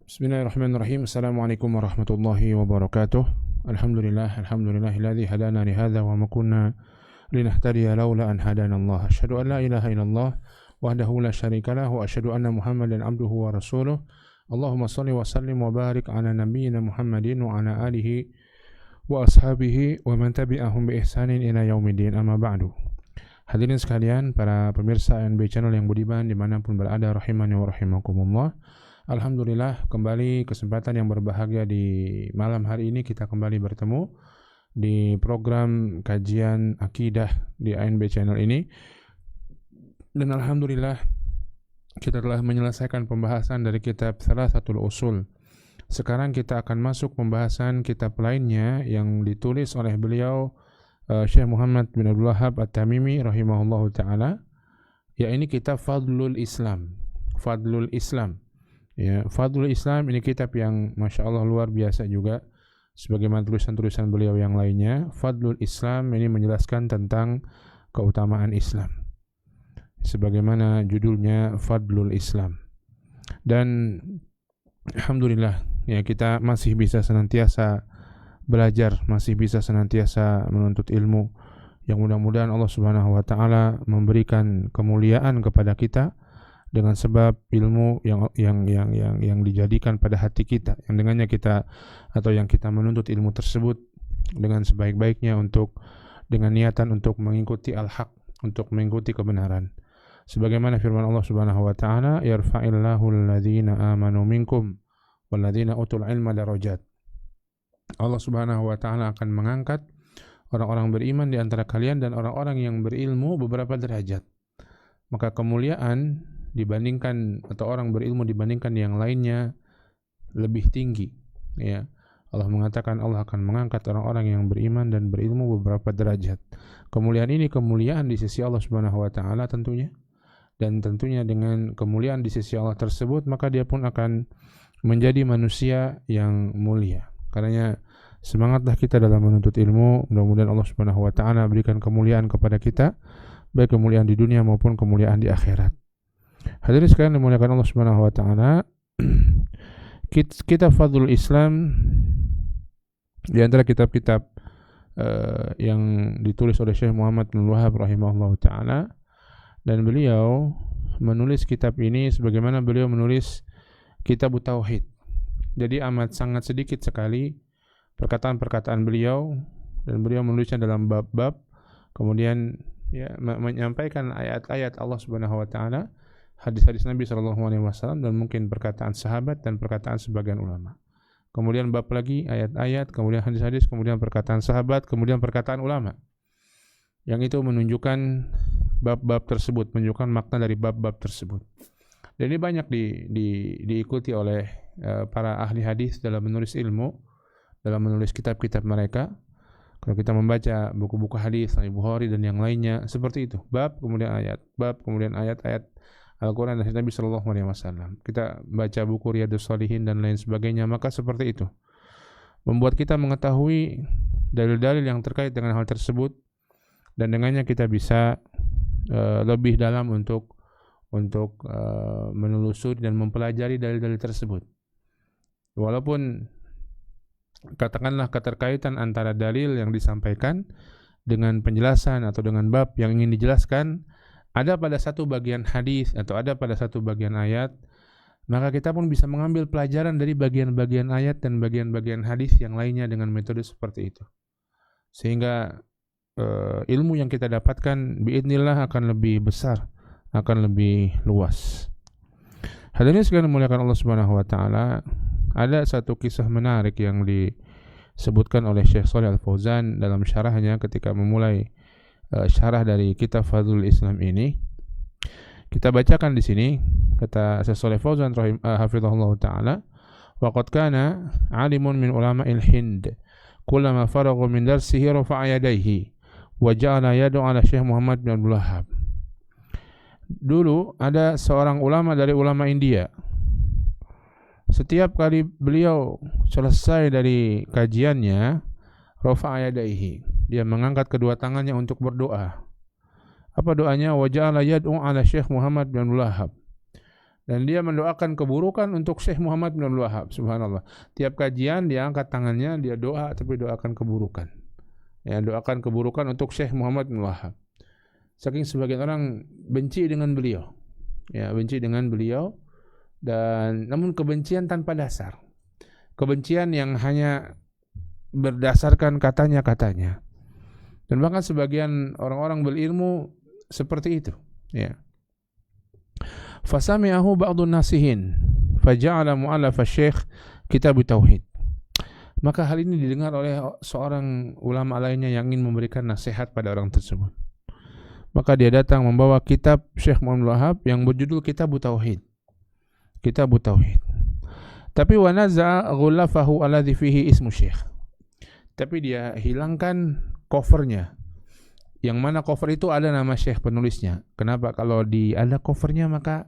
Bismillahirrahmanirrahim. Assalamualaikum warahmatullahi wabarakatuh. Alhamdulillahilladzi hadana li hadza wa ma kunna linahtadiya laula an hadana Allah. Asyhadu an la ilaha illallah wahdahu la syarika lahu wa asyhadu anna Muhammadan abduhu wa rasuluh. Allahumma shalli wa sallim wa barik ala nabiyyina Muhammadin wa ala alihi wa ashabihi wa man tabi'ahum bi ihsanin ila yaumiddin. Amma ba'du. Hadirin sekalian, para pemirsa ANB Channel yang budiman dimanapun berada, rahimani wa rahimakumullah. Alhamdulillah, kembali kesempatan yang berbahagia di malam hari ini kita kembali bertemu di program kajian akidah di ANB Channel ini. Dan alhamdulillah kita telah menyelesaikan pembahasan dari kitab Thalathatul Usul. Sekarang kita akan masuk pembahasan kitab lainnya yang ditulis oleh beliau Syekh Muhammad bin Abdul Wahhab At-Tamimi rahimahullahu taala, yaitu kitab Fadlul Islam. Fadlul Islam. Ya, Fadlul Islam ini kitab yang Masya Allah luar biasa juga, sebagaimana tulisan-tulisan beliau yang lainnya. Fadlul Islam ini menjelaskan tentang keutamaan Islam, sebagaimana judulnya Fadlul Islam. Dan alhamdulillah ya, kita masih bisa senantiasa belajar, masih bisa senantiasa menuntut ilmu, yang mudah-mudahan Allah Subhanahu wa taala memberikan kemuliaan kepada kita dengan sebab ilmu yang dijadikan pada hati kita, yang dengannya kita atau yang kita menuntut ilmu tersebut dengan sebaik-baiknya dengan niatan untuk mengikuti al-haq, untuk mengikuti kebenaran. Sebagaimana firman Allah Subhanahu wa taala, yarfa'illahu alladhina amanu minkum walladzina utul ilma darajat. Allah Subhanahu wa taala akan mengangkat orang-orang beriman di antara kalian dan orang-orang yang berilmu beberapa derajat. Maka kemuliaan dibandingkan atau orang berilmu dibandingkan yang lainnya lebih tinggi, ya. Allah mengatakan Allah akan mengangkat orang-orang yang beriman dan berilmu beberapa derajat. Kemuliaan ini kemuliaan di sisi Allah Subhanahu wa taala tentunya, dan tentunya dengan kemuliaan di sisi Allah tersebut maka dia pun akan menjadi manusia yang mulia. Karenanya semangatlah kita dalam menuntut ilmu, mudah-mudahan Allah Subhanahu wa taala berikan kemuliaan kepada kita, baik kemuliaan di dunia maupun kemuliaan di akhirat. Hadirin sekalian dimuliakan Allah Subhanahu wa taala, kitab Fadlul Islam di antara kitab-kitab yang ditulis oleh Syekh Muhammad bin Wahhab rahimahullahu taala, dan beliau menulis kitab ini sebagaimana beliau menulis kitab Tauhid. Jadi amat sangat sedikit sekali perkataan-perkataan beliau, dan beliau menulisnya dalam bab-bab, kemudian ya menyampaikan ayat-ayat Allah Subhanahu wa taala, hadis-hadis Nabi SAW, dan mungkin perkataan sahabat dan perkataan sebagian ulama. Kemudian bab lagi ayat-ayat, kemudian hadis-hadis, kemudian perkataan sahabat, kemudian perkataan ulama. Yang itu menunjukkan bab-bab tersebut, menunjukkan makna dari bab-bab tersebut. Dan ini banyak diikuti oleh para ahli hadis dalam menulis ilmu, dalam menulis kitab-kitab mereka. Kalau kita membaca buku-buku hadis Sahih Bukhari dan yang lainnya seperti itu, bab kemudian ayat, bab kemudian ayat-ayat Al-Quran dan Nabi SAW. Kita baca buku Riyadhus Shalihin dan lain sebagainya, maka seperti itu membuat kita mengetahui dalil-dalil yang terkait dengan hal tersebut, dan dengannya kita bisa lebih dalam untuk menelusuri dan mempelajari dalil-dalil tersebut. Walaupun katakanlah keterkaitan antara dalil yang disampaikan dengan penjelasan atau dengan bab yang ingin dijelaskan ada pada satu bagian hadis atau ada pada satu bagian ayat, maka kita pun bisa mengambil pelajaran dari bagian-bagian ayat dan bagian-bagian hadis yang lainnya dengan metode seperti itu. Sehingga ilmu yang kita dapatkan biidznillah akan lebih besar, akan lebih luas. Hadirin sekalian dimuliakan Allah Subhanahu wa taala, ada satu kisah menarik yang disebutkan oleh Syekh Shalih Al-Fauzan dalam syarahnya ketika memulai syarah dari kitab Fadlul Islam ini. Kita bacakan di sini kata Syekh Shalih Al-Fauzan hafizahullah taala, wa qad kana 'alimun min ulama'il Hind kullama faragha min darsihi rafa'a yadayhi wa ja'ala yad'u 'ala Syekh Muhammad bin Abdul Wahhab. Dulu ada seorang ulama dari ulama India. Setiap kali beliau selesai dari kajiannya, rafa'a yadayhi, dia mengangkat kedua tangannya untuk berdoa. Apa doanya? Wa ja'ala yad'u 'ala Syekh Muhammad bin Abdul Wahhab. Dan dia mendoakan keburukan untuk Syekh Muhammad bin Abdul Wahab. Subhanallah. Tiap kajian dia angkat tangannya, dia doa, tapi doakan keburukan. Ya, doakan keburukan untuk Syekh Muhammad bin Wahab. Saking sebagian orang benci dengan beliau. Ya, benci dengan beliau, dan namun kebencian tanpa dasar. Kebencian yang hanya berdasarkan katanya-katanya. Dan bahkan sebagian orang-orang berilmu seperti itu, ya. Fasami'ahu ba'dun nasihin faja'ala mu'allaf asy-syekh kitab tauhid. Maka hal ini didengar oleh seorang ulama lainnya yang ingin memberikan nasihat pada orang tersebut. Maka dia datang membawa kitab Syekh Muhammad Wahab yang berjudul Kitab Tauhid. Kitab Tauhid. Tapi wa naza'a ghullafahu alladhi fihi ismu syekh. Tapi dia hilangkan covernya. Yang mana cover itu ada nama syekh penulisnya. Kenapa? Kalau ada covernya maka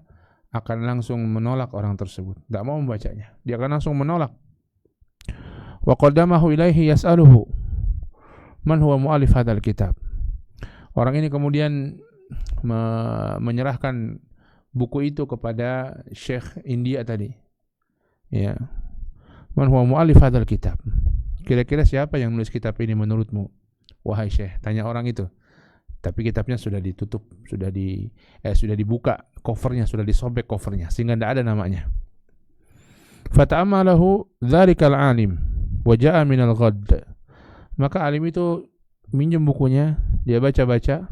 akan langsung menolak orang tersebut. Tidak mau membacanya. Dia akan langsung menolak. Wa qaddamahu ilaihi yas'aluhu man huwa mu'allif hadzal kitab. Orang ini kemudian menyerahkan buku itu kepada Syekh India tadi. Ya. Man huwa mu'allif hadzal kitab. Kira-kira siapa yang menulis kitab ini menurutmu? Wahai Syekh, tanya orang itu. Tapi kitabnya sudah ditutup, sudah dibuka covernya, sudah disobek covernya sehingga tidak ada namanya. Fata'amalahu dzalikal alim wa ja'a minal ghadd. Maka alim itu minjem bukunya, dia baca-baca.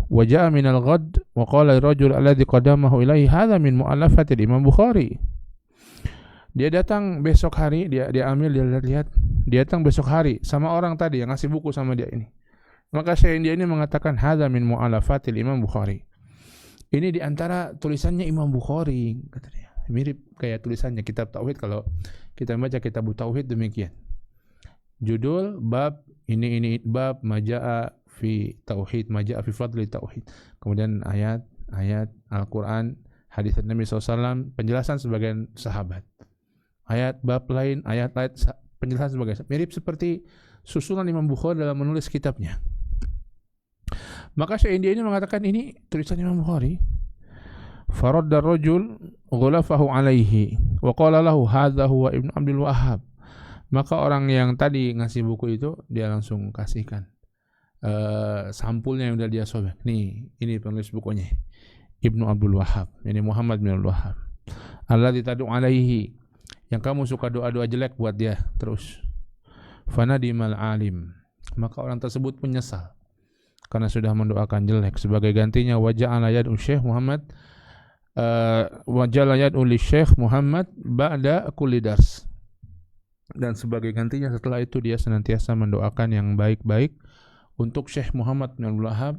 Wa ja'a minal ghadd wa qala ar-rajul alladhi qadamahu ilaihi hadha min mu'allafatil Imam Bukhari. Dia datang besok hari, dia ambil, dia lihat, dia datang besok hari sama orang tadi yang ngasih buku sama dia ini. Maka Syekh India ini mengatakan hadza min mu'alafatil Imam Bukhari. Ini di antara tulisannya Imam Bukhari, kata dia. Mirip kayak tulisannya kitab tauhid. Kalau kita baca kitab tauhid demikian. Judul bab ini bab majaa fi tauhid, majaa fi fadli tauhid. Kemudian ayat Al-Qur'an, hadis Nabi SAW, penjelasan sebagian sahabat. Ayat bab lain, ayat-ayat penjelasan sebagai mirip seperti susunan Imam Bukhari dalam menulis kitabnya. Maka Syekh India ini mengatakan ini tulisan Imam Bukhari. Faradda ar-rajul ghulafahu alaihi wa qala lahu hadza huwa Ibnu Abdul Wahhab. Maka orang yang tadi ngasih buku itu dia langsung kasihkan sampulnya yang sudah dia sobek. Nih, ini penulis bukunya. Ibnu Abdul Wahhab, ini Muhammad bin Abdul Wahhab. Alladzi tad'u alaihi, yang kamu suka doa-doa jelek buat dia terus. Fanadimal alim, maka orang tersebut menyesal karena sudah mendoakan jelek. Sebagai gantinya waja'ala yad'u Syekh Muhammad waja'ala yad'u li Syekh Muhammad ba'da kulli dars. Dan sebagai gantinya setelah itu dia senantiasa mendoakan yang baik-baik untuk Syekh Muhammad bin Abdul Wahhab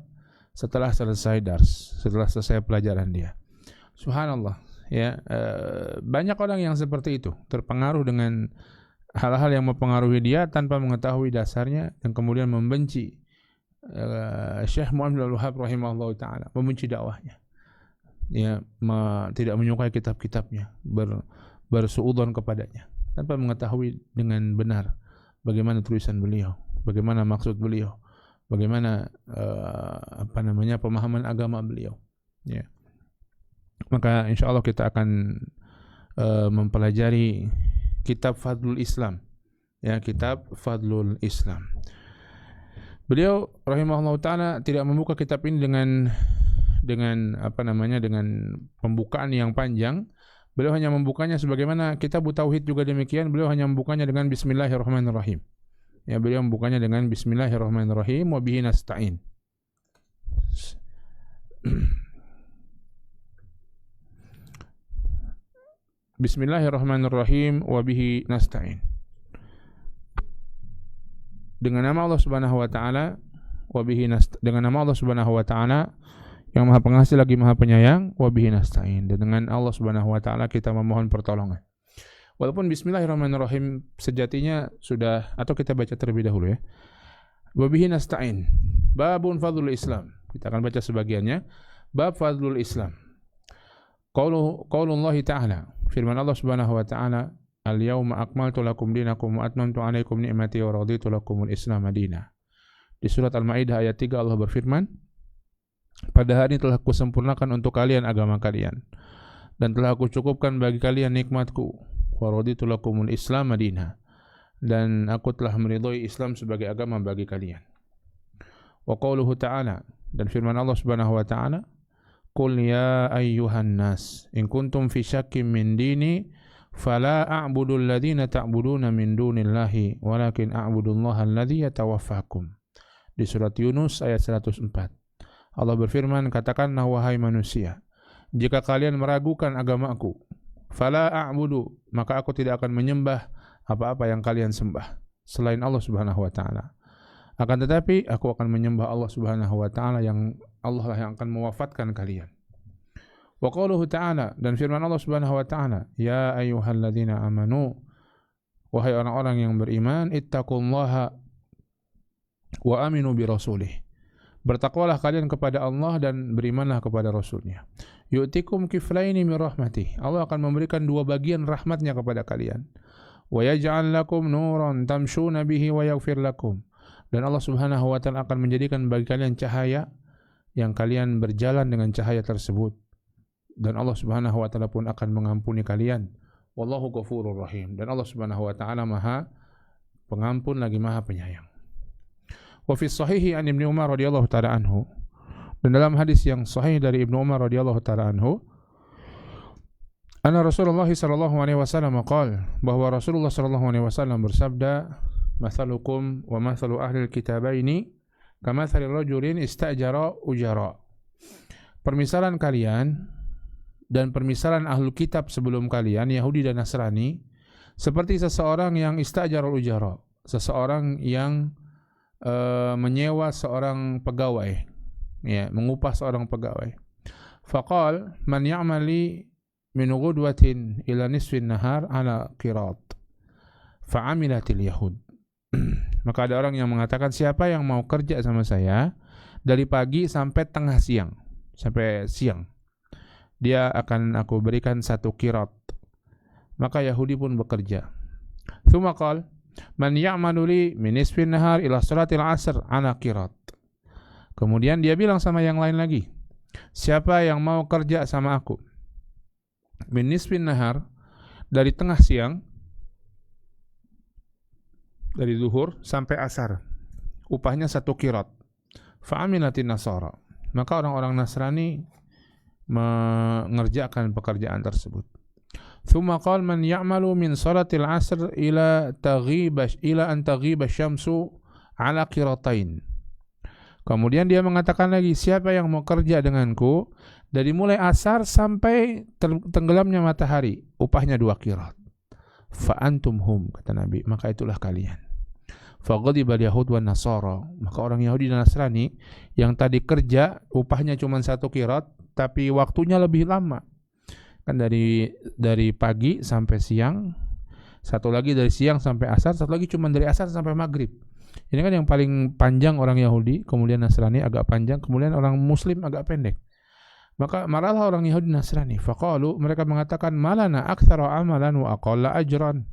setelah selesai dars, setelah selesai pelajaran dia. Subhanallah, ya, banyak orang yang seperti itu, terpengaruh dengan hal-hal yang mempengaruhi dia tanpa mengetahui dasarnya dan kemudian membenci Syekh Muhammad bin Abdul Wahhab rahimahullah ta'ala, membenci dakwahnya, ya, tidak menyukai kitab-kitabnya, bersuudzon kepadanya tanpa mengetahui dengan benar bagaimana tulisan beliau, bagaimana maksud beliau, bagaimana pemahaman agama beliau, ya. Maka insyaallah kita akan mempelajari kitab Fadlul Islam, ya, kitab Fadlul Islam. Beliau rahimahullah taala tidak membuka kitab ini dengan dengan pembukaan yang panjang. Beliau hanya membukanya sebagaimana kitab tauhid juga demikian. Beliau hanya membukanya dengan bismillahirrahmanirrahim. Ya, beliau membukanya dengan bismillahirrahmanirrahim wa bihi nasta'in. Bismillahirrahmanirrahim wa bihi nasta'in. Dengan nama Allah Subhanahu wa taala, dengan nama Allah Subhanahu wa taala yang Maha Pengasih lagi Maha Penyayang, wa bihi nasta'in. Dan dengan Allah Subhanahu wa taala kita memohon pertolongan. Walaupun bismillahirrahmanirrahim sejatinya sudah, atau kita baca terlebih dahulu ya. Wa bihi nasta'in. Babun fadlul Islam. Kita akan baca sebagiannya. Bab fadlul Islam. Qaulullah ta'ala. Firman Allah Subhanahu wa taala, "Al-yauma akmaltu lakum dinakum wa atmamtu 'alaikum ni'mati wa raditu lakumul Islam madina." Di surat Al-Maidah ayat 3 Allah berfirman, "Pada hari ini telah kusempurnakan untuk kalian agama kalian dan telah aku cukupkan bagi kalian nikmatku, wa raditu lakumul Islam madina, dan aku telah meridhai Islam sebagai agama bagi kalian. Wa qauluhu ta'ala, dan firman Allah Subhanahu wa ta'ala, qul ya ayyuhan nas in kuntum fi syakkin min dini fala a'budu alladhina ta'buduna min dunillahi walakin a'budullaha alladhi yatawaffakum. Di surat Yunus ayat 104. Allah berfirman, katakanlah wahai manusia, jika kalian meragukan agamaku, fala a'budu, maka aku tidak akan menyembah apa-apa yang kalian sembah selain Allah Subhanahu wa ta'ala. Akan tetapi aku akan menyembah Allah Subhanahu wa ta'ala, yang Allah lah yang akan mewafatkan kalian. Wa qauluhu ta'ala, dan firman Allah Subhanahu wa ta'ala, ya ayyuhalladzina amanu, wahai orang-orang yang beriman, ittaqullaha wa aminu bi rasulih, bertakwalah kalian kepada Allah dan berimanlah kepada Rasulnya. Yu'tikum kiflaini min rahmatih, Allah akan memberikan 2 bagian rahmatnya kepada kalian. Wa yaj'al lakum nuran tamshuna bihi wa yaghfir lakum, dan Allah Subhanahu wa ta'ala akan menjadikan bagi kalian cahaya yang kalian berjalan dengan cahaya tersebut, dan Allah Subhanahu wa ta'ala pun akan mengampuni kalian. Wallahu ghafurur rahim, dan Allah Subhanahu wa ta'ala Maha Pengampun lagi Maha Penyayang. Wa fi sahihi an Ibnu Umar radhiyallahu ta'ala anhu, dan dalam hadis yang sahih dari Ibnu Umar radhiyallahu ta'ala anhu, anna Rasulullah sallallahu alaihi wasallam qala, bahwa Rasulullah sallallahu alaihi wasallam bersabda, mathalukum wa mathalu ahlil kitabaini kamathali rajulin istajara ujara. Permisalan kalian dan permisalan ahlul kitab sebelum kalian, Yahudi dan Nasrani, seperti seseorang yang istajara ujara, seseorang yang menyewa seorang pegawai, ya, mengupah seorang pegawai. Faqal man ya'mali min ghudwatin ila nisfin nahar ala qirat fa'amilatil yahud. Maka ada orang yang mengatakan, siapa yang mau kerja sama saya dari pagi sampai tengah siang, sampai siang, dia akan aku berikan 1 qirat. Maka Yahudi pun bekerja. Tsumma qala man ya'malu li min nisfin nahar ila salatil asr ala qirat. Kemudian dia bilang sama yang lain lagi, siapa yang mau kerja sama aku min nisfin nahar, dari tengah siang, dari zuhur sampai asar, upahnya 1 qirat. Fa'amilatin nasara, maka orang-orang Nasrani mengerjakan pekerjaan tersebut. Tsumma qala man ya'malu min salatil asr ila an taghiba syamsu ala qiratain. Kemudian dia mengatakan lagi, siapa yang mau kerja denganku dari mulai asar sampai tenggelamnya matahari, upahnya 2 qirat. Fa antum hum, kata Nabi, maka itulah kalian. Fa ghadibal yahud wan nasara, maka orang Yahudi dan Nasrani yang tadi kerja upahnya cuma 1 qirat, tapi waktunya lebih lama. Kan dari pagi sampai siang, satu lagi dari siang sampai asar, satu lagi cuma dari asar sampai maghrib. Ini kan yang paling panjang orang Yahudi, kemudian Nasrani agak panjang, kemudian orang Muslim agak pendek. Maka marahlah orang Yahudi Nasrani. Faqalu, mereka mengatakan, malana aktsara amalan wa aqalla ajran.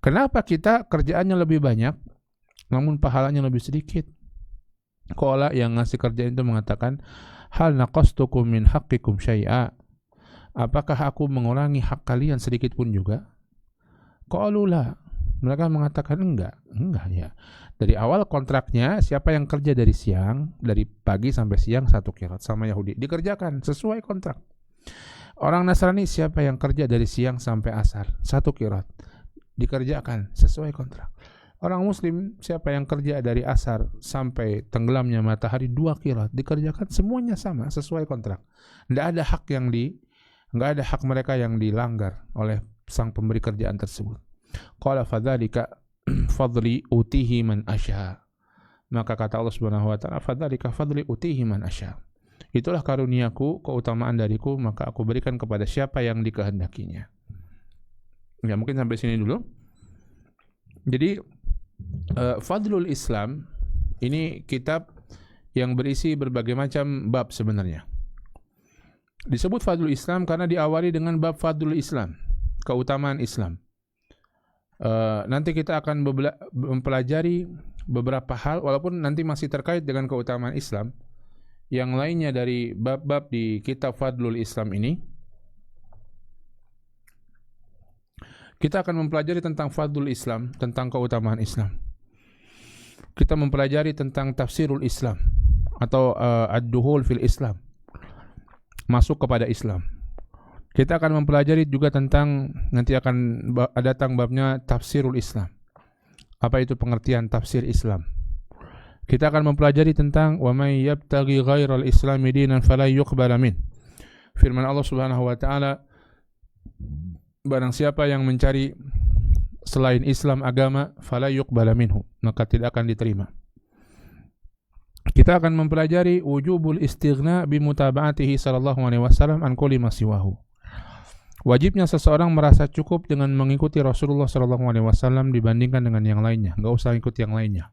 Kenapa kita kerjaannya lebih banyak namun pahalanya lebih sedikit? Qala, yang ngasih kerjaan itu mengatakan, hal naqastukum min haqqikum syai'a, apakah aku mengurangi hak kalian sedikit pun juga? Qalu la, mereka mengatakan enggak ya. Dari awal kontraknya, siapa yang kerja dari siang, dari pagi sampai siang 1 qirat sama Yahudi, dikerjakan sesuai kontrak. Orang Nasrani, siapa yang kerja dari siang sampai asar 1 qirat, dikerjakan sesuai kontrak. Orang Muslim, siapa yang kerja dari asar sampai tenggelamnya matahari 2 qirat, dikerjakan semuanya sama sesuai kontrak. Enggak ada hak mereka yang dilanggar oleh sang pemberi kerjaan tersebut. Qala fadzalika fadli utihi man asya. Maka kata Allah Subhanahu wa ta'ala, fadzalika fadli utihi man asya. Itulah karuniaku, keutamaan dariku, maka aku berikan kepada siapa yang dikehendakinya. Ya, mungkin sampai sini dulu. Jadi Fadlul Islam ini kitab yang berisi berbagai macam bab sebenarnya. Disebut Fadlul Islam karena diawali dengan bab Fadlul Islam, keutamaan Islam. Nanti kita akan mempelajari beberapa hal, walaupun nanti masih terkait dengan keutamaan Islam, yang lainnya dari bab-bab di kitab Fadlul Islam ini. Kita akan mempelajari tentang fadlul Islam, tentang keutamaan Islam. Kita mempelajari tentang tafsirul Islam atau ad-duhul fil Islam, masuk kepada Islam. Kita akan mempelajari juga tentang, nanti akan datang babnya tafsirul Islam. Apa itu pengertian tafsir Islam? Kita akan mempelajari tentang wa may yabtaghi ghairal islami dinan fala yuqbala min. Firman Allah Subhanahu wa taala, barang siapa yang mencari selain Islam agama, fala yuqbala minhu, maka tidak akan diterima. Kita akan mempelajari wujubul istighna bi mutaba'atihi sallallahu alaihi wasallam an kulli ma siwahu. Wajibnya seseorang merasa cukup dengan mengikuti Rasulullah sallallahu alaihi wasallam dibandingkan dengan yang lainnya, enggak usah ikut yang lainnya.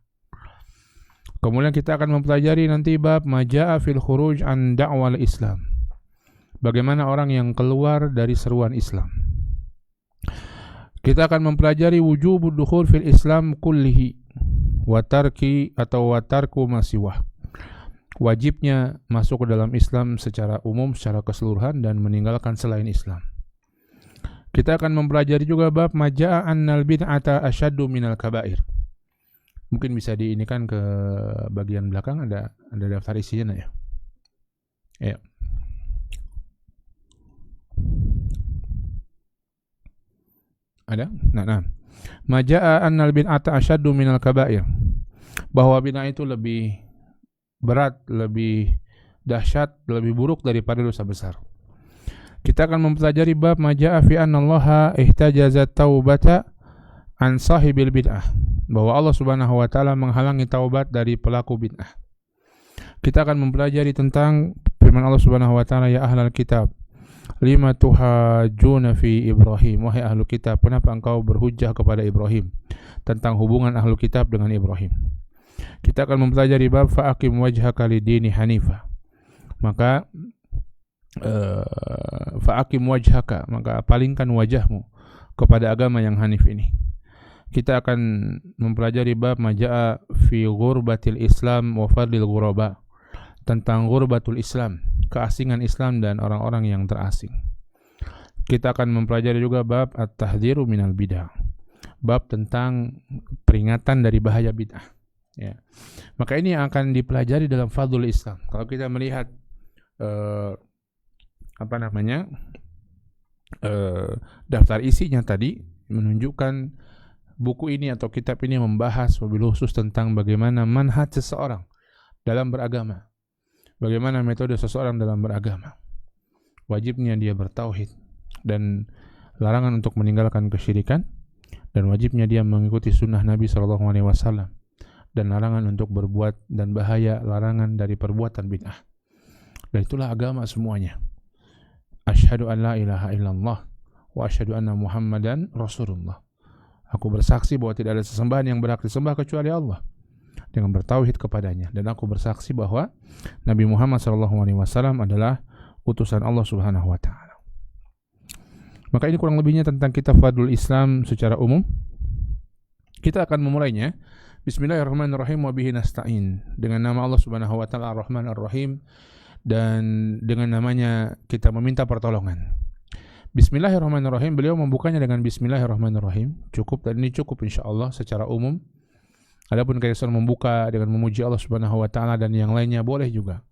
Kemudian kita akan mempelajari nanti bab majaa fil khuruj an da'wal Islam. Bagaimana orang yang keluar dari seruan Islam. Kita akan mempelajari wujubud dukhul fil Islam kullihi wa tarki atau wa tarku ma siwah. Wajibnya masuk ke dalam Islam secara umum, secara keseluruhan, dan meninggalkan selain Islam. Kita akan mempelajari juga bab majaa annal bid'ata asyaddu minal kabair. Mungkin bisa diinikan ke bagian belakang, ada daftar isinya ya. Ya. Ada? Nah. Majaa annal bid'ata asyaddu minal kabair. Bahwa bid'ah itu lebih berat, lebih dahsyat, lebih buruk daripada dosa besar. Kita akan mempelajari bab majaa fi annallaha ihtajaza taubata an sahibil bid'ah, bahwa Allah Subhanahu wa taala menghalangi taubat dari pelaku bid'ah. Kita akan mempelajari tentang firman Allah Subhanahu wa taala, ya ahlal kitab lima tuhajjuna fi Ibrahim, wahai ahlu kitab, kenapa engkau berhujjah kepada Ibrahim, tentang hubungan ahlu kitab dengan Ibrahim. Kita akan mempelajari bab fa'aqim wajhaka lidini hanifa, maka fa'aqim wajhaka, maka palingkan wajahmu kepada agama yang hanif ini. Kita akan mempelajari bab majaa fi ghurbatil Islam wa fadlil ghuraba, tentang ghurbatul Islam, keasingan Islam dan orang-orang yang terasing. Kita akan mempelajari juga bab at-tahdhiru minal bid'ah, bab tentang peringatan dari bahaya bid'ah. Ya. Maka ini yang akan dipelajari dalam fadlul Islam. Kalau kita melihat daftar isinya tadi menunjukkan buku ini atau kitab ini membahas wabil khusus tentang bagaimana manhaj seseorang dalam beragama, bagaimana metode seseorang dalam beragama, wajibnya dia bertauhid dan larangan untuk meninggalkan kesyirikan, dan wajibnya dia mengikuti sunnah Nabi SAW, dan larangan untuk berbuat dan bahaya larangan dari perbuatan bid'ah. Dan itulah agama semuanya. Asyhadu an la ilaha illallah wa asyhadu anna Muhammadan Rasulullah. Aku bersaksi bahwa tidak ada sesembahan yang berhak disembah kecuali Allah, dengan bertauhid kepadanya, dan aku bersaksi bahwa Nabi Muhammad SAW adalah utusan Allah Subhanahu wa taala. Maka ini kurang lebihnya tentang kitab Fadlul Islam secara umum. Kita akan memulainya. Bismillahirrahmanirrahim wa bihi nasta'in. Dengan nama Allah Subhanahu wa taala Ar-Rahman Ar-Rahim, dan dengan namanya kita meminta pertolongan. Bismillahirrahmanirrahim. Beliau membukanya dengan Bismillahirrahmanirrahim. Cukup, dan ini cukup insyaallah secara umum. Adapun kalau membuka dengan memuji Allah Subhanahu wa taala dan yang lainnya boleh juga.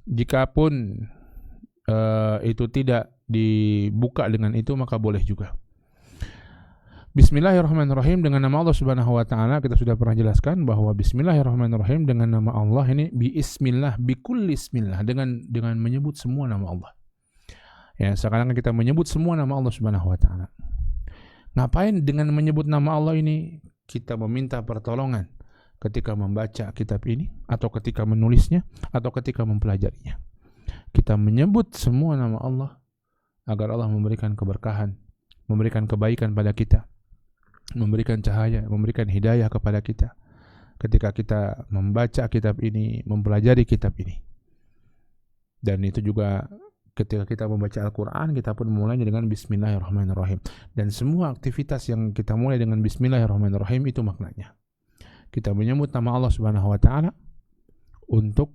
Jikapun itu tidak dibuka dengan itu, maka boleh juga. Bismillahirrahmanirrahim, dengan nama Allah Subhanahu wa taala. Kita sudah pernah jelaskan bahwa Bismillahirrahmanirrahim dengan nama Allah ini bismillah, bikulli ismillah, dengan menyebut semua nama Allah. Ya, sekarang kita menyebut semua nama Allah Subhanahu wa taala. Ngapain dengan menyebut nama Allah ini? Kita meminta pertolongan ketika membaca kitab ini, atau ketika menulisnya, atau ketika mempelajarinya. Kita menyebut semua nama Allah agar Allah memberikan keberkahan, memberikan kebaikan pada kita, memberikan cahaya, memberikan hidayah kepada kita ketika kita membaca kitab ini, mempelajari kitab ini. Dan itu juga ketika kita membaca Al-Quran, kita pun memulainya dengan Bismillahirrahmanirrahim. Dan semua aktivitas yang kita mulai dengan Bismillahirrahmanirrahim itu maknanya kita menyebut nama Allah Subhanahu wa taala untuk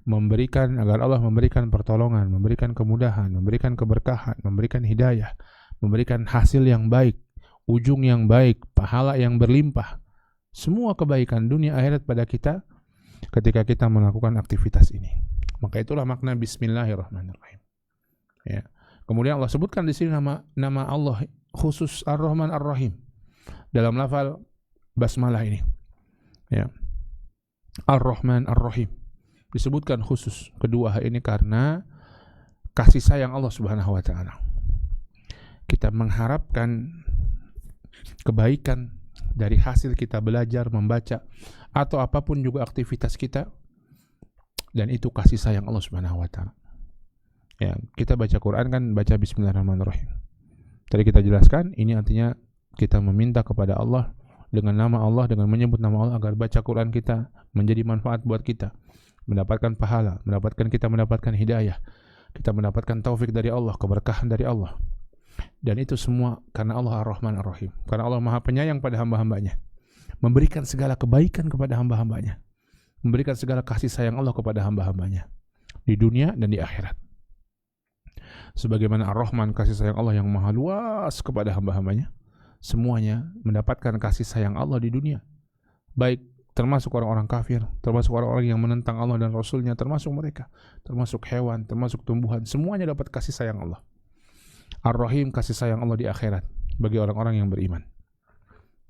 memberikan, agar Allah memberikan pertolongan, memberikan kemudahan, memberikan keberkahan, memberikan hidayah, memberikan hasil yang baik, ujung yang baik, pahala yang berlimpah, semua kebaikan dunia akhirat pada kita ketika kita melakukan aktivitas ini. Maka itulah makna Bismillahirrahmanirrahim. Ya. Kemudian Allah sebutkan di sini nama Allah khusus Ar-Rahman Ar-Rahim dalam lafal basmalah ini. Ya. Ar-Rahman Ar-Rahim disebutkan khusus kedua hal ini karena kasih sayang Allah Subhanahu wa taala. Kita mengharapkan kebaikan dari hasil kita belajar, membaca atau apapun juga aktivitas kita, dan itu kasih sayang Allah Subhanahu wa taala. Ya, kita baca Quran kan baca Bismillahirrahmanirrahim. Tadi kita jelaskan ini artinya kita meminta kepada Allah dengan nama Allah, dengan menyebut nama Allah agar baca Quran kita menjadi manfaat buat kita, mendapatkan pahala, kita mendapatkan hidayah, kita mendapatkan taufik dari Allah, keberkahan dari Allah. Dan itu semua karena Allah Ar-Rahman Ar-Rahim, karena Allah Maha Penyayang pada hamba-hambanya, memberikan segala kebaikan kepada hamba-hambanya, memberikan segala kasih sayang Allah kepada hamba-hambanya di dunia dan di akhirat. Sebagaimana Ar-Rahman, kasih sayang Allah yang maha luas kepada hamba-hambanya, semuanya mendapatkan kasih sayang Allah di dunia, baik termasuk orang-orang kafir, termasuk orang-orang yang menentang Allah dan Rasulnya, termasuk mereka, termasuk hewan, termasuk tumbuhan, semuanya dapat kasih sayang Allah. Ar-Rahim, kasih sayang Allah di akhirat bagi orang-orang yang beriman.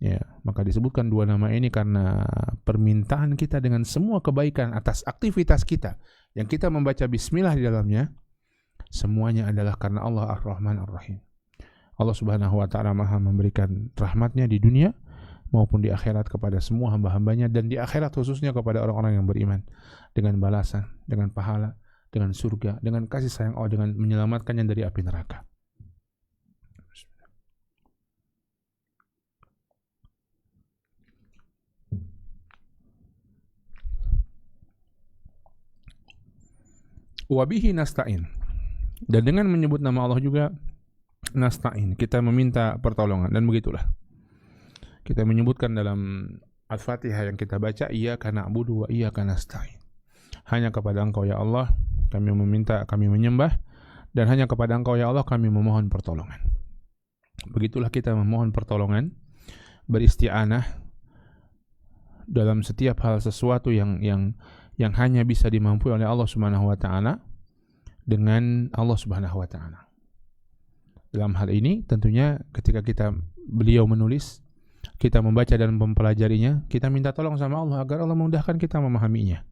Ya, maka disebutkan dua nama ini karena permintaan kita dengan semua kebaikan atas aktivitas kita yang kita membaca bismillah di dalamnya, semuanya adalah karena Allah Ar-Rahman Ar-Rahim. Allah Subhanahu wa taala Maha memberikan rahmatnya di dunia maupun di akhirat kepada semua hamba-hambanya, dan di akhirat khususnya kepada orang-orang yang beriman, dengan balasan, dengan pahala, dengan surga, dengan kasih sayang Allah, dengan menyelamatkannya dari api neraka. Wabihi nasta'in, dan dengan menyebut nama Allah juga nasta'in, kita meminta pertolongan. Dan begitulah kita menyebutkan dalam Al-Fatihah yang kita baca, iyyaka na'budu wa iyyaka nasta'in, hanya kepada Engkau ya Allah kami meminta, kami menyembah, dan hanya kepada Engkau ya Allah kami memohon pertolongan. Begitulah kita memohon pertolongan, beristi'anah dalam setiap hal sesuatu yang hanya bisa dimampu oleh Allah Subhanahu wa taala dengan Allah Subhanahu wa taala. Dalam hal ini tentunya ketika beliau menulis, kita membaca dan mempelajarinya, kita minta tolong sama Allah agar Allah memudahkan kita memahaminya.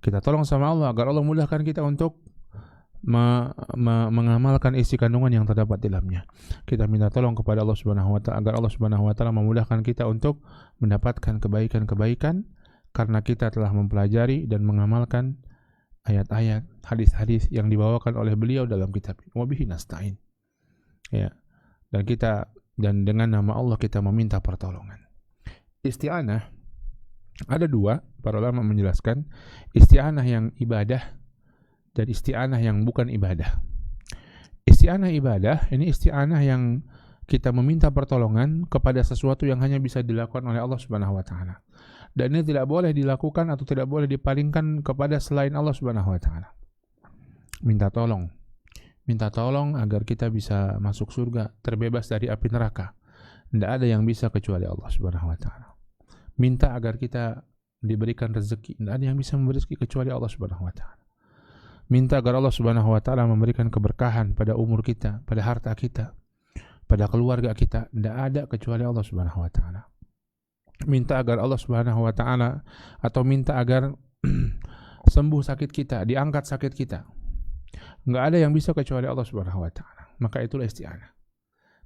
Kita tolong sama Allah agar Allah memudahkan kita untuk mengamalkan isi kandungan yang terdapat di dalamnya. Kita minta tolong kepada Allah Subhanahu wa taala agar Allah Subhanahu wa taala memudahkan kita untuk mendapatkan kebaikan-kebaikan karena kita telah mempelajari dan mengamalkan ayat-ayat, hadis-hadis yang dibawakan oleh beliau dalam kitab. Wabihi nasta'in. Ya. Dan dengan nama Allah kita meminta pertolongan. Isti'anah ada dua, para ulama menjelaskan isti'anah yang ibadah dan isti'anah yang bukan ibadah. Isti'anah ibadah ini isti'anah yang kita meminta pertolongan kepada sesuatu yang hanya bisa dilakukan oleh Allah Subhanahu wa taala. Dan ini tidak boleh dilakukan atau tidak boleh dipalingkan kepada selain Allah Subhanahu wa taala. Minta tolong agar kita bisa masuk surga, terbebas dari api neraka. Tidak ada yang bisa kecuali Allah Subhanahu wa taala. Minta agar kita diberikan rezeki, tidak ada yang bisa memberi rezeki kecuali Allah Subhanahu wa taala. Minta agar Allah Subhanahu wa taala memberikan keberkahan pada umur kita, pada harta kita, pada keluarga kita, tidak ada kecuali Allah Subhanahu wa taala. Minta agar Allah Subhanahu wa taala, atau minta agar sembuh sakit kita, diangkat sakit kita, enggak ada yang bisa kecuali Allah Subhanahu wa taala. Maka itulah isti'anah.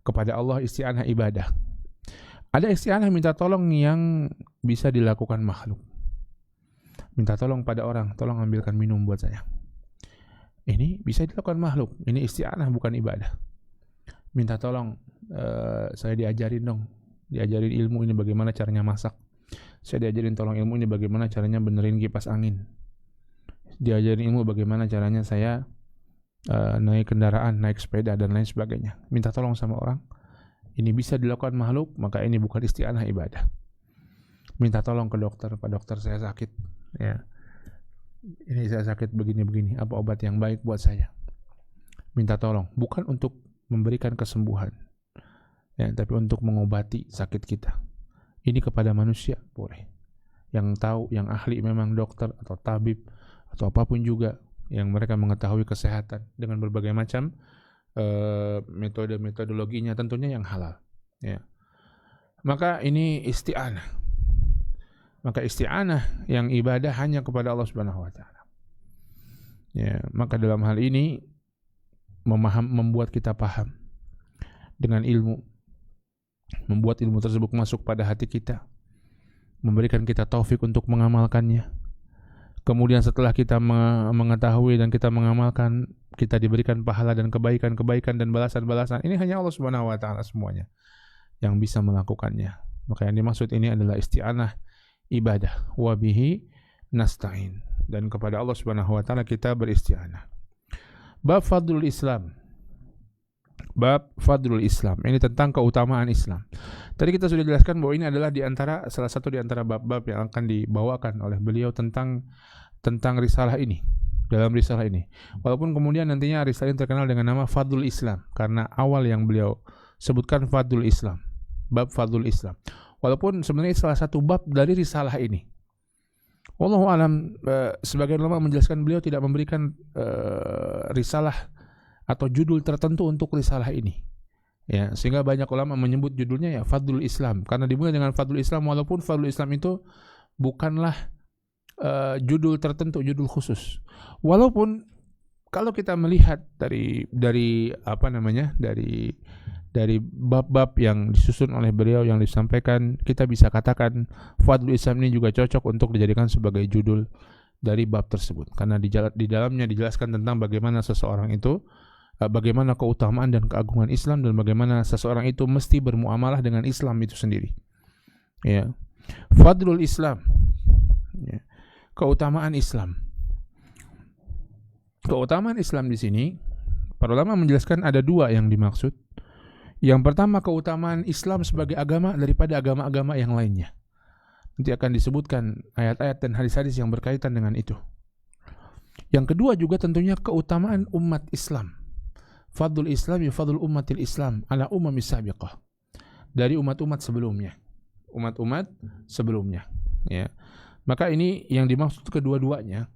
Kepada Allah isti'anah ibadah. Ada isti'anah minta tolong yang bisa dilakukan makhluk. Minta tolong pada orang, tolong ambilkan minum buat saya. Ini bisa dilakukan makhluk. Ini isti'anah bukan ibadah. Minta tolong, saya diajarin dong, diajarin ilmu ini bagaimana caranya masak. Saya diajarin tolong ilmu ini bagaimana caranya benerin kipas angin. Diajarin ilmu bagaimana caranya saya naik kendaraan, naik sepeda dan lain sebagainya. Minta tolong sama orang. Ini bisa dilakukan makhluk, maka ini bukan isti'anah ibadah. Minta tolong ke dokter, Pak dokter saya sakit, ya. Ini saya sakit begini-begini, apa obat yang baik buat saya? Minta tolong, bukan untuk memberikan kesembuhan. ya, tapi untuk mengobati sakit kita. Ini kepada manusia boleh. Yang tahu, yang ahli memang dokter atau tabib atau apapun juga yang mereka mengetahui kesehatan dengan berbagai macam metodologinya, tentunya yang halal. Ya. Maka ini isti'anah. Maka isti'anah yang ibadah hanya kepada Allah Subhanahu wa taala. Ya, maka dalam hal ini membuat kita paham dengan ilmu, membuat ilmu tersebut masuk pada hati kita, memberikan kita taufik untuk mengamalkannya. Kemudian setelah kita mengetahui dan kita mengamalkan, kita diberikan pahala dan kebaikan-kebaikan dan balasan-balasan. Ini hanya Allah Subhanahu wa taala semuanya yang bisa melakukannya. Maka yang dimaksud ini adalah isti'anah ibadah, wa bihi nasta'in, dan kepada Allah Subhanahu wa taala kita beristi'anah. Bab fadlul Islam. Bab fadlul Islam. Ini tentang keutamaan Islam. Tadi kita sudah jelaskan bahwa ini adalah salah satu di antara bab-bab yang akan dibawakan oleh beliau tentang risalah ini. Dalam risalah ini. Walaupun kemudian nantinya risalah ini terkenal dengan nama Fadlul Islam karena awal yang beliau sebutkan Fadlul Islam. Bab Fadlul Islam. Walaupun sebenarnya salah satu bab dari risalah ini. Wallahu alam, sebagian ulama menjelaskan beliau tidak memberikan risalah atau judul tertentu untuk risalah ini. Ya, sehingga banyak ulama menyebut judulnya ya Fadlul Islam karena dimulai dengan Fadlul Islam, walaupun Fadlul Islam itu bukanlah judul tertentu, judul khusus. Walaupun kalau kita melihat dari apa namanya? dari bab-bab yang disusun oleh beliau yang disampaikan, kita bisa katakan Fadlul Islam ini juga cocok untuk dijadikan sebagai judul dari bab tersebut karena di dalamnya dijelaskan tentang bagaimana seseorang itu, bagaimana keutamaan dan keagungan Islam dan bagaimana seseorang itu mesti bermuamalah dengan Islam itu sendiri. Ya. Fadlul Islam. Ya. Keutamaan Islam. Keutamaan Islam di sini para ulama menjelaskan ada dua yang dimaksud. Yang pertama, keutamaan Islam sebagai agama daripada agama-agama yang lainnya. Nanti akan disebutkan ayat-ayat dan hadis-hadis yang berkaitan dengan itu. Yang kedua juga tentunya keutamaan umat Islam. Fadlul Islam ya fadlul ummatil Islam ala umamis sabiqah. Dari umat-umat sebelumnya. Umat-umat sebelumnya. Ya. Maka ini yang dimaksud kedua-duanya.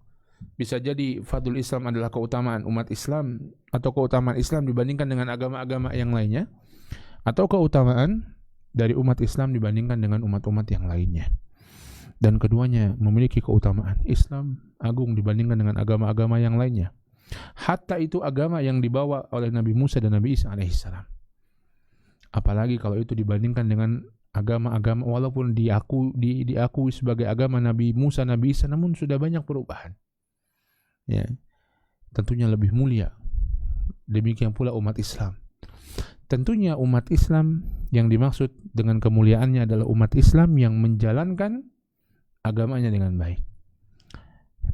Bisa jadi fadlul Islam adalah keutamaan umat Islam atau keutamaan Islam dibandingkan dengan agama-agama yang lainnya, atau keutamaan dari umat Islam dibandingkan dengan umat-umat yang lainnya. Dan keduanya memiliki keutamaan. Islam agung dibandingkan dengan agama-agama yang lainnya. Hatta itu agama yang dibawa oleh Nabi Musa dan Nabi Isa alaihissalam. Apalagi kalau itu dibandingkan dengan agama-agama walaupun diakui sebagai agama Nabi Musa, Nabi Isa, namun sudah banyak perubahan. Ya, tentunya lebih mulia. Demikian pula umat Islam. Tentunya umat Islam yang dimaksud dengan kemuliaannya adalah umat Islam yang menjalankan agamanya dengan baik.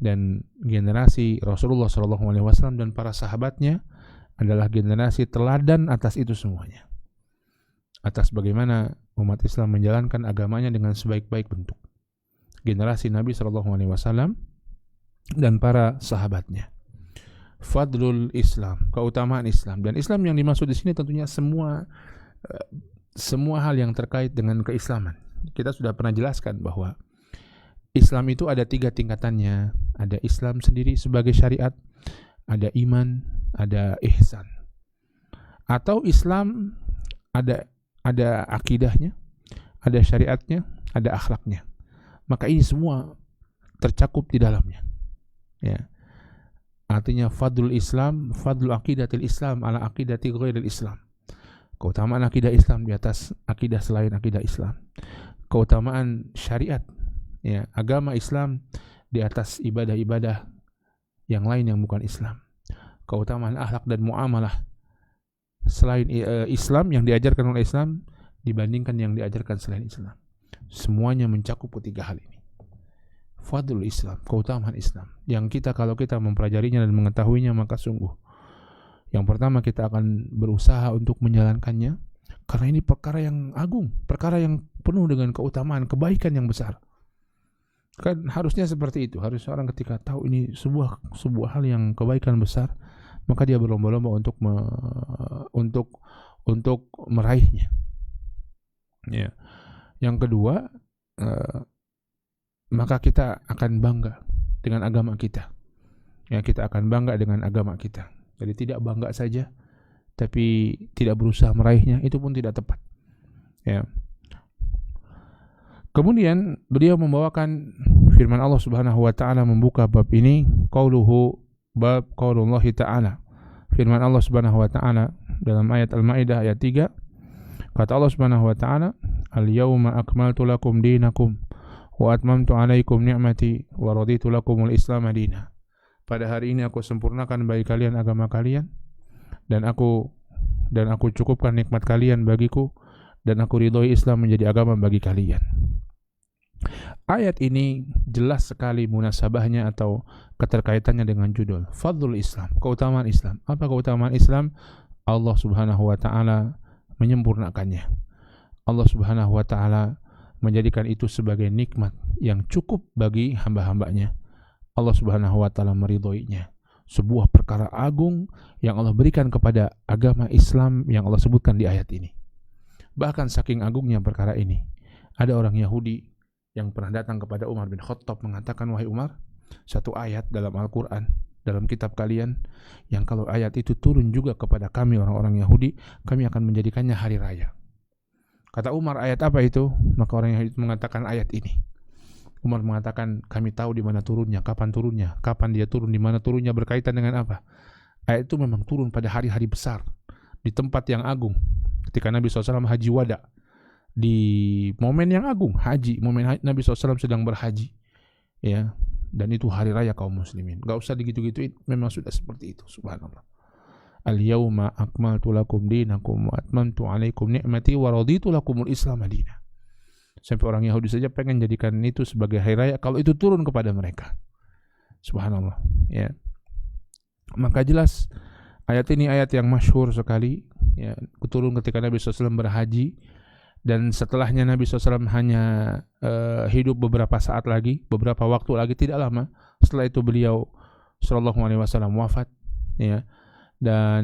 Dan generasi Rasulullah SAW dan para sahabatnya adalah generasi teladan atas itu semuanya. Atas bagaimana umat Islam menjalankan agamanya dengan sebaik-baik bentuk. Generasi Nabi SAW dan para sahabatnya. Fadlul Islam, keutamaan Islam. Dan Islam yang dimaksud di sini tentunya semua hal yang terkait dengan keislaman. Kita sudah pernah jelaskan bahwa Islam itu ada 3 tingkatannya. Ada Islam sendiri sebagai syariat, ada iman, ada ihsan. Atau Islam ada akidahnya, ada syariatnya, ada akhlaknya. Maka ini semua tercakup di dalamnya. Ya. Artinya fadlul Islam, fadlul aqidatil Islam ala aqidati ghairil Islam. Keutamaan akidah Islam di atas akidah selain akidah Islam. Keutamaan syariat, ya, agama Islam di atas ibadah-ibadah yang lain yang bukan Islam. Keutamaan akhlak dan muamalah selain Islam yang diajarkan oleh Islam dibandingkan yang diajarkan selain Islam. Semuanya mencakup 3 hal ini. Fadlul Islam, keutamaan Islam. Yang kalau kita mempelajarinya dan mengetahuinya, maka sungguh yang pertama kita akan berusaha untuk menjalankannya karena ini perkara yang agung, perkara yang penuh dengan keutamaan, kebaikan yang besar. Kan harusnya seperti itu. Harus orang ketika tahu ini sebuah hal yang kebaikan besar, maka dia berlomba-lomba untuk meraihnya. Ya. Yang kedua, maka kita akan bangga dengan agama kita. Ya, kita akan bangga dengan agama kita. Jadi tidak bangga saja, tapi tidak berusaha meraihnya, itu pun tidak tepat. Ya. Kemudian beliau membawakan firman Allah Subhanahu wa taala membuka bab ini, qauluhu bab qaulullah taala. Firman Allah Subhanahu wa taala dalam ayat Al-Maidah ayat 3, kata Allah Subhanahu wa taala, "Al-yauma akmaltu lakum dinakum wa atmamtu 'alaikum ni'mati wa raditu lakumul Islam madina." Pada hari ini aku sempurnakan bagi kalian agama kalian dan aku cukupkan nikmat kalian bagiku dan aku ridhoi Islam menjadi agama bagi kalian. Ayat ini jelas sekali munasabahnya atau keterkaitannya dengan judul Fadlul Islam, keutamaan Islam. Apa keutamaan Islam? Allah Subhanahu wa taala menyempurnakannya. Allah Subhanahu wa taala menjadikan itu sebagai nikmat yang cukup bagi hamba-hambanya. Allah Subhanahu wa taala meridhoinya. Sebuah perkara agung yang Allah berikan kepada agama Islam yang Allah sebutkan di ayat ini. Bahkan saking agungnya perkara ini, ada orang Yahudi yang pernah datang kepada Umar bin Khattab mengatakan, "Wahai Umar, satu ayat dalam Al-Quran, dalam kitab kalian, yang kalau ayat itu turun juga kepada kami orang-orang Yahudi, kami akan menjadikannya hari raya." Kata Umar, "Ayat apa itu?" Maka orang Yahudi mengatakan ayat ini. Umar mengatakan, "Kami tahu di mana turunnya, kapan dia turun, di mana turunnya, berkaitan dengan apa." Ayat itu memang turun pada hari-hari besar, di tempat yang agung, ketika Nabi SAW haji wada, di momen yang agung, haji, momen Nabi SAW sedang berhaji, ya, dan itu hari raya kaum muslimin. Gak usah digitu-gituin, memang sudah seperti itu. Subhanallah. Al-yawma akmaltu lakum dinakum wa atmamtu alaikum ni'mati wa raditu lakumul Islam madina. Sampai orang Yahudi saja pengen jadikan itu sebagai hari raya kalau itu turun kepada mereka. Subhanallah, ya. Maka jelas ayat ini ayat yang masyhur sekali, ya, turun ketika Nabi SAW berhaji. Dan setelahnya Nabi SAW hanya hidup beberapa saat lagi, beberapa waktu lagi, tidak lama. Setelah itu beliau SAW wafat, ya. Dan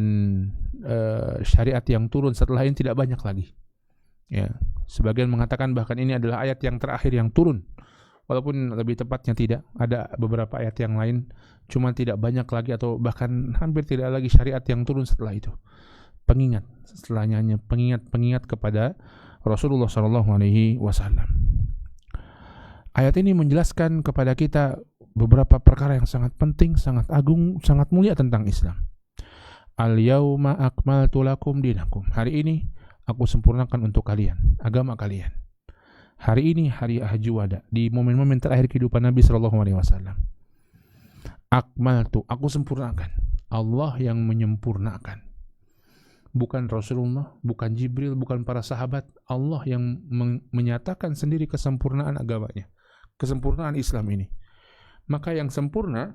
syariat yang turun setelah ini tidak banyak lagi, ya. Sebagian mengatakan bahkan ini adalah ayat yang terakhir yang turun, walaupun lebih tepatnya tidak. Ada beberapa ayat yang lain, cuma tidak banyak lagi atau bahkan hampir tidak lagi syariat yang turun setelah itu. Pengingat, setelahnya hanya pengingat kepada Rasulullah SAW. Ayat ini menjelaskan kepada kita beberapa perkara yang sangat penting, sangat agung, sangat mulia tentang Islam. Al-yawma akmaltu lakum dinakum. Hari ini aku sempurnakan untuk kalian agama kalian. Hari ini hari haji wada, di momen-momen terakhir kehidupan Nabi SAW. Akmaltu, aku sempurnakan. Allah yang menyempurnakan. Bukan Rasulullah, bukan Jibril, bukan para sahabat. Allah yang menyatakan sendiri kesempurnaan agamanya, kesempurnaan Islam ini. Maka yang sempurna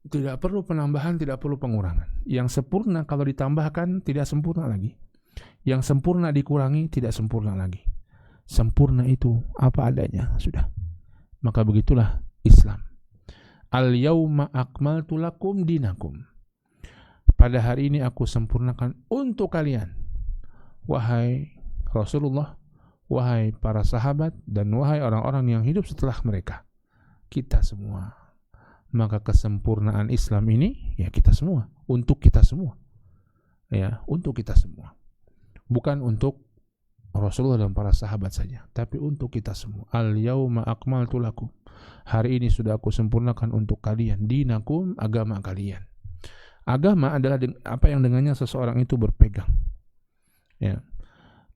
tidak perlu penambahan, tidak perlu pengurangan. Yang sempurna kalau ditambahkan tidak sempurna lagi. Yang sempurna dikurangi tidak sempurna lagi. Sempurna itu apa adanya, sudah. Maka begitulah Islam. Al-yawma akmaltu lakum dinakum. Pada hari ini aku sempurnakan untuk kalian, wahai Rasulullah, wahai para sahabat, dan wahai orang-orang yang hidup setelah mereka, kita semua. Maka kesempurnaan Islam ini, ya kita semua, untuk kita semua, ya, untuk kita semua. Bukan untuk Rasulullah dan para sahabat saja, tapi untuk kita semua. Al-yawma akmaltu lakum. Hari ini sudah aku sempurnakan untuk kalian dinakum, agama kalian. Agama adalah apa yang dengannya seseorang itu berpegang. Ya.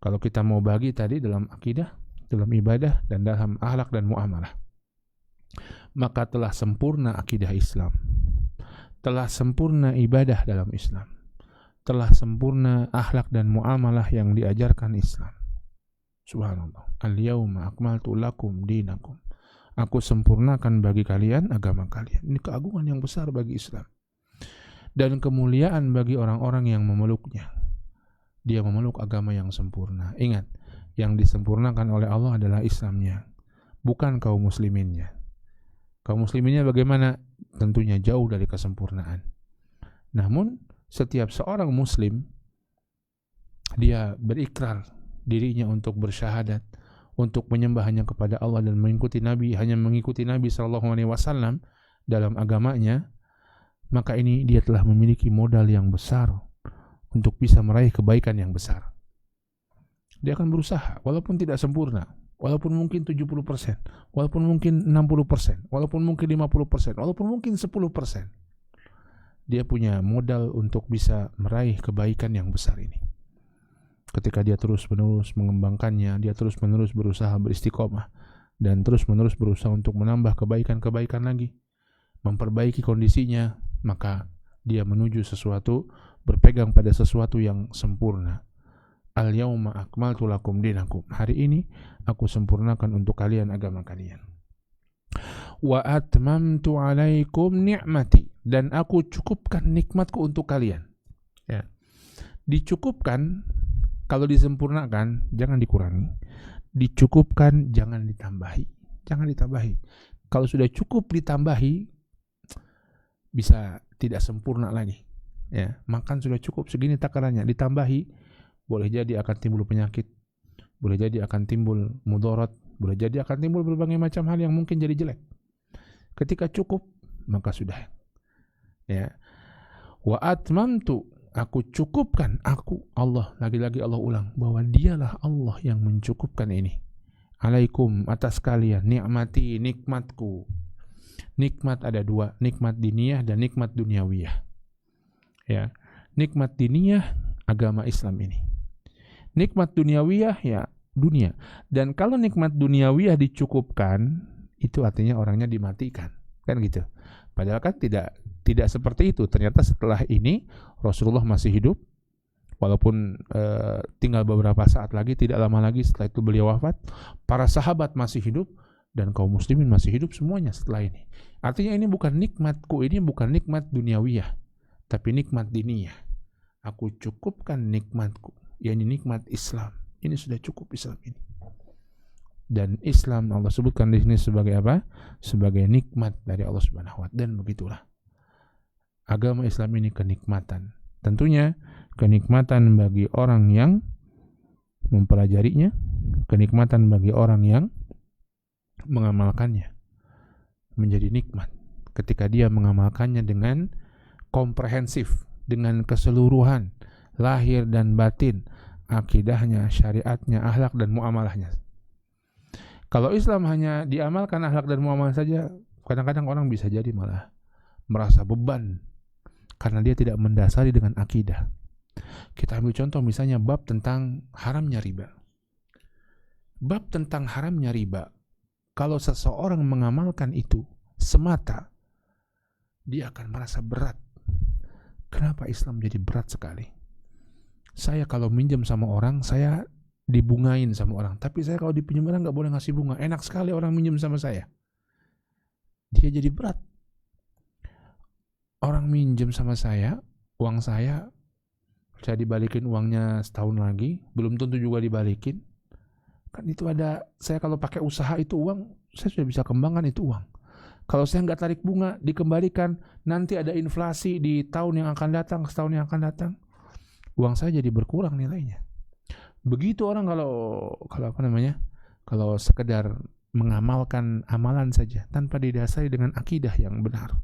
Kalau kita mau bagi tadi dalam akidah, dalam ibadah, dan dalam akhlak dan muamalah, maka telah sempurna akidah Islam, telah sempurna ibadah dalam Islam, telah sempurna akhlak dan muamalah yang diajarkan Islam. Subhanallah. Al-yawma akmaltu lakum dinakum. Aku sempurnakan bagi kalian agama kalian. Ini keagungan yang besar bagi Islam. Dan kemuliaan bagi orang-orang yang memeluknya. Dia memeluk agama yang sempurna. Ingat, yang disempurnakan oleh Allah adalah Islamnya, bukan kaum musliminnya. Kaum musliminnya bagaimana? Tentunya jauh dari kesempurnaan. Namun, setiap seorang muslim, dia berikrar, dirinya untuk bersyahadat, untuk menyembah hanya kepada Allah dan mengikuti Nabi, hanya mengikuti Nabi SAW dalam agamanya, maka ini dia telah memiliki modal yang besar untuk bisa meraih kebaikan yang besar. Dia akan berusaha, walaupun tidak sempurna, walaupun mungkin 70%, walaupun mungkin 60%, walaupun mungkin 50%, walaupun mungkin 10%. Dia punya modal untuk bisa meraih kebaikan yang besar ini. Ketika dia terus-menerus mengembangkannya, dia terus-menerus berusaha beristiqomah, dan terus-menerus berusaha untuk menambah kebaikan-kebaikan lagi, memperbaiki kondisinya, maka dia menuju sesuatu, berpegang pada sesuatu yang sempurna. Al-yawma akmaltu lakum dinakum. Hari ini aku sempurnakan untuk kalian agama kalian. Wa atmamtu alaikum ni'mati. Dan aku cukupkan nikmatku untuk kalian. Ya. Dicukupkan, kalau disempurnakan, jangan dikurangi. Dicukupkan, jangan ditambahi. Jangan ditambahi. Kalau sudah cukup ditambahi, bisa tidak sempurna lagi. Ya, makan sudah cukup segini takarannya, ditambahi, boleh jadi akan timbul penyakit, boleh jadi akan timbul mudarat, boleh jadi akan timbul berbagai macam hal yang mungkin jadi jelek. Ketika cukup, maka sudah. Ya. Wa atmamtu, aku cukupkan, aku Allah, lagi-lagi Allah ulang bahwa dialah Allah yang mencukupkan ini. Alaikum, atas kalian, nikmati, nikmatku. Nikmat ada dua, nikmat diniyah dan nikmat duniawiyah. Ya, nikmat diniyah agama Islam ini. Nikmat duniawiyah ya dunia. Dan kalau nikmat duniawiyah dicukupkan, itu artinya orangnya dimatikan. Kan gitu. Padahal kan tidak seperti itu. Ternyata setelah ini Rasulullah masih hidup. Walaupun tinggal beberapa saat lagi, tidak lama lagi setelah itu beliau wafat. Para sahabat masih hidup dan kaum muslimin masih hidup semuanya setelah ini. Artinya ini bukan nikmatku, ini bukan nikmat duniawiyah, tapi nikmat diniyah. Aku cukupkan nikmatku, yakni nikmat Islam. Ini sudah cukup Islam ini. Dan Islam Allah sebutkan di sini sebagai apa? Sebagai nikmat dari Allah Subhanahu wa Ta'ala. Dan begitulah. Agama Islam ini kenikmatan. Tentunya kenikmatan bagi orang yang mempelajarinya, kenikmatan bagi orang yang mengamalkannya. Menjadi nikmat ketika dia mengamalkannya dengan komprehensif, dengan keseluruhan, lahir dan batin, akidahnya, syariatnya, akhlak dan muamalahnya. Kalau Islam hanya diamalkan akhlak dan muamalah saja, kadang-kadang orang bisa jadi malah merasa beban karena dia tidak mendasari dengan akidah. Kita ambil contoh misalnya bab tentang haramnya riba. Bab tentang haramnya riba, kalau seseorang mengamalkan itu semata, dia akan merasa berat. Kenapa Islam jadi berat sekali? Saya kalau minjem sama orang, saya dibungain sama orang. Tapi saya kalau dipinjam orang nggak boleh ngasih bunga. Enak sekali orang minjem sama saya. Dia jadi berat. Orang minjem sama saya, uang saya dibalikin uangnya setahun lagi, belum tentu juga dibalikin. Kan itu ada, saya kalau pakai usaha itu uang, saya sudah bisa kembangkan itu uang. Kalau saya nggak tarik bunga, dikembalikan, nanti ada inflasi di tahun yang akan datang, setahun yang akan datang, uang saya jadi berkurang nilainya. Begitu orang kalau sekedar mengamalkan amalan saja tanpa didasari dengan akidah yang benar,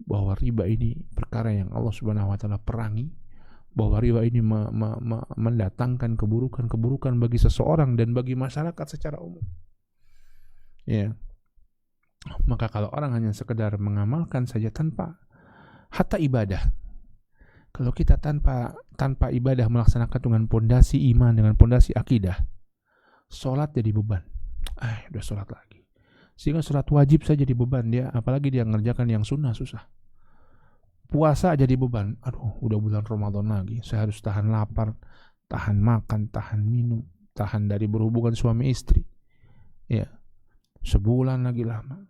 bahwa riba ini perkara yang Allah Subhanahu wa Ta'ala perangi, bahwa riba ini mendatangkan keburukan-keburukan bagi seseorang dan bagi masyarakat secara umum. Ya. Maka kalau orang hanya sekedar mengamalkan saja tanpa hatta ibadah, kalau kita tanpa ibadah melaksanakan dengan pondasi iman, dengan pondasi akidah, sholat jadi beban. Udah sholat lagi. Sehingga sholat wajib saja jadi beban dia, apalagi dia ngerjakan yang sunnah susah. Puasa jadi beban. Aduh, udah bulan Ramadan lagi, saya harus tahan lapar, tahan makan, tahan minum, tahan dari berhubungan suami istri. Ya, sebulan lagi lama.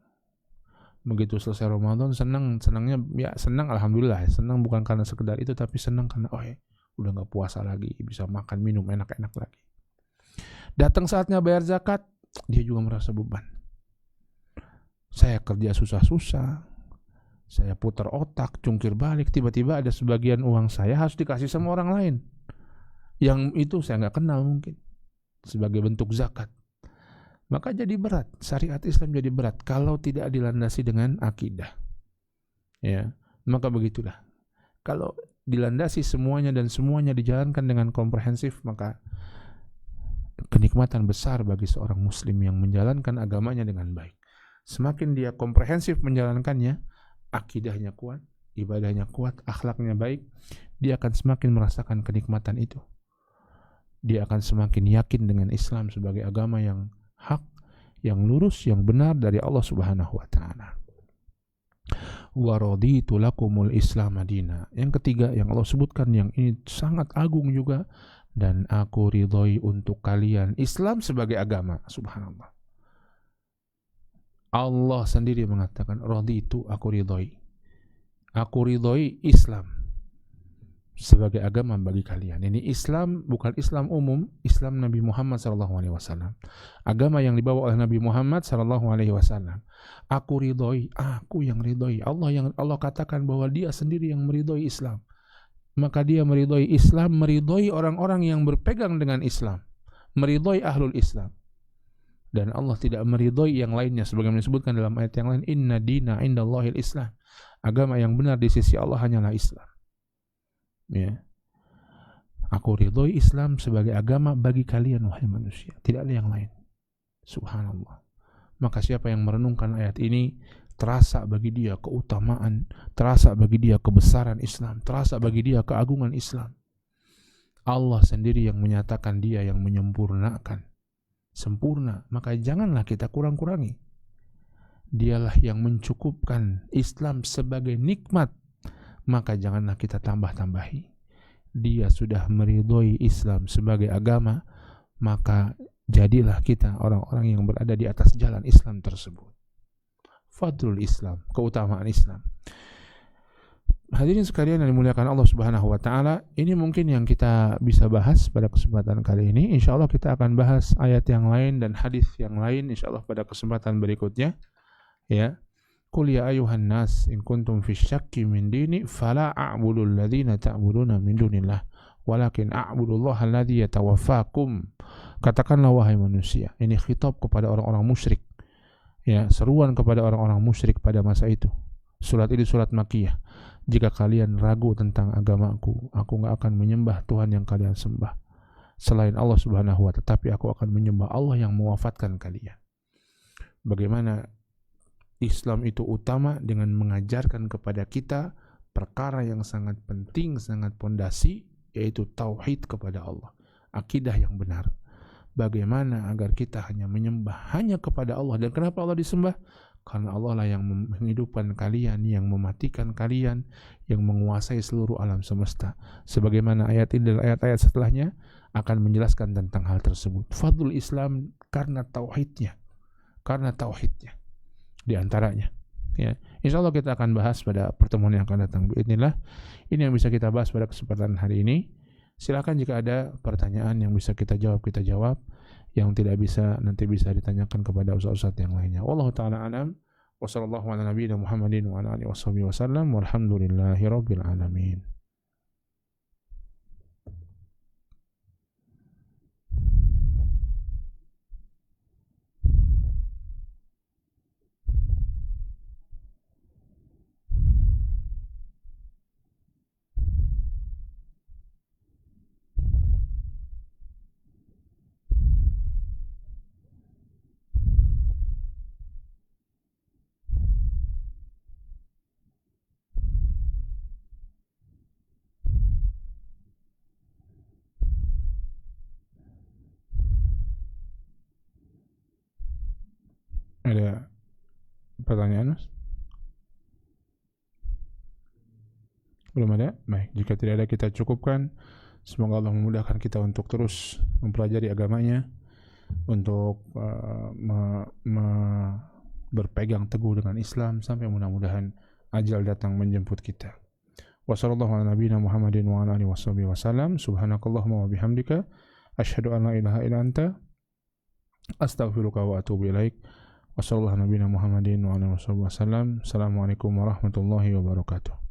Begitu selesai Ramadan, senangnya ya senang, alhamdulillah, senang bukan karena sekedar itu, tapi senang karena udah nggak puasa lagi, bisa makan minum enak-enak lagi. Datang saatnya bayar zakat, dia juga merasa beban. Saya kerja susah-susah, saya putar otak, cungkir balik, tiba-tiba ada sebagian uang saya harus dikasih sama orang lain Yang itu saya nggak kenal mungkin sebagai bentuk zakat. Maka jadi berat, syariat Islam jadi berat kalau tidak dilandasi dengan akidah. Ya, maka begitulah. Kalau dilandasi semuanya dan semuanya dijalankan dengan komprehensif, maka kenikmatan besar bagi seorang muslim yang menjalankan agamanya dengan baik. Semakin dia komprehensif menjalankannya, akidahnya kuat, ibadahnya kuat, akhlaknya baik, dia akan semakin merasakan kenikmatan itu. Dia akan semakin yakin dengan Islam sebagai agama yang hak, yang lurus, yang benar dari Allah Subhanahu wa taala. Wa raditu lakumul Islam madina. Yang ketiga yang Allah sebutkan, yang ini sangat agung juga, dan aku ridhoi untuk kalian Islam sebagai agama. Subhanallah. Allah sendiri mengatakan raditu, aku ridhoi. Aku ridhoi Islam sebagai agama bagi kalian. Ini Islam bukan Islam umum, Islam Nabi Muhammad SAW. Agama yang dibawa oleh Nabi Muhammad SAW. Aku ridhoi, aku yang ridhoi. Allah katakan bahwa Dia sendiri yang meridhoi Islam. Maka Dia meridhoi Islam, meridhoi orang-orang yang berpegang dengan Islam, meridhoi ahlul Islam. Dan Allah tidak meridhoi yang lainnya, sebagaimana disebutkan dalam ayat yang lain, inna dina indallahil Islam. Agama yang benar di sisi Allah hanyalah Islam. Ya. Aku ridhoi Islam sebagai agama bagi kalian wahai manusia, tidak ada yang lain. Subhanallah. Maka siapa yang merenungkan ayat ini, terasa bagi dia keutamaan, terasa bagi dia kebesaran Islam, terasa bagi dia keagungan Islam. Allah sendiri yang menyatakan Dia yang menyempurnakan, sempurna, maka janganlah kita kurang-kurangi. Dialah yang mencukupkan Islam sebagai nikmat, maka janganlah kita tambah-tambahi. Dia sudah meridhoi Islam sebagai agama, maka jadilah kita orang-orang yang berada di atas jalan Islam tersebut. Fadlul Islam, keutamaan Islam. Hadirin sekalian yang dimuliakan Allah Subhanahu wa taala, ini mungkin yang kita bisa bahas pada kesempatan kali ini. Insyaallah kita akan bahas ayat yang lain dan hadis yang lain insyaallah pada kesempatan berikutnya. Ya. Qul ya ayuhan nas in kuntum fi syakki min dini fala a'budu alladhina ta'buduna min dunillah walakin a'budullaha alladhi yatawaffakum. Katakanlah wahai manusia, ini khitab kepada orang-orang musyrik. Ya, seruan kepada orang-orang musyrik pada masa itu. Surat ini surat Makkiyah. Jika kalian ragu tentang agamaku, aku enggak akan menyembah Tuhan yang kalian sembah selain Allah Subhanahu wa taala, tapi aku akan menyembah Allah yang mewafatkan kalian. Bagaimana Islam itu utama dengan mengajarkan kepada kita perkara yang sangat penting, sangat pondasi, yaitu tauhid kepada Allah, akidah yang benar. Bagaimana agar kita hanya menyembah hanya kepada Allah. Dan kenapa Allah disembah? Karena Allah lah yang menghidupkan kalian, yang mematikan kalian, yang menguasai seluruh alam semesta. Sebagaimana ayat ini dan ayat-ayat setelahnya akan menjelaskan tentang hal tersebut. Fadlul Islam karena tauhidnya, di antaranya. Ya, insyaallah kita akan bahas pada pertemuan yang akan datang. Bismillah. Ini yang bisa kita bahas pada kesempatan hari ini. Silakan jika ada pertanyaan yang bisa kita jawab. Yang tidak bisa nanti bisa ditanyakan kepada ustaz-ustaz yang lainnya. Wallahu taala alam. Wa sallallahu ala nabiyina Muhammadin wa ala alihi wasallam. Walhamdulillahirabbil alamin. Ada pertanyaan, Mas? Belum ada? Baik, jika tidak ada kita cukupkan. Semoga Allah memudahkan kita untuk terus mempelajari agamanya, untuk berpegang teguh dengan Islam sampai mudah-mudahan ajal datang menjemput kita. Wassallallahu ala nabiyina Muhammadin wa ala alihi wasallam. Subhanakallahumma wa bihamdika asyhadu an la ilaha illa anta astaghfiruka wa atubu ilaik. Wassallallahu ala nabiyina Muhammadin wa ala alihi wasallam. Assalamualaikum warahmatullahi wabarakatuh.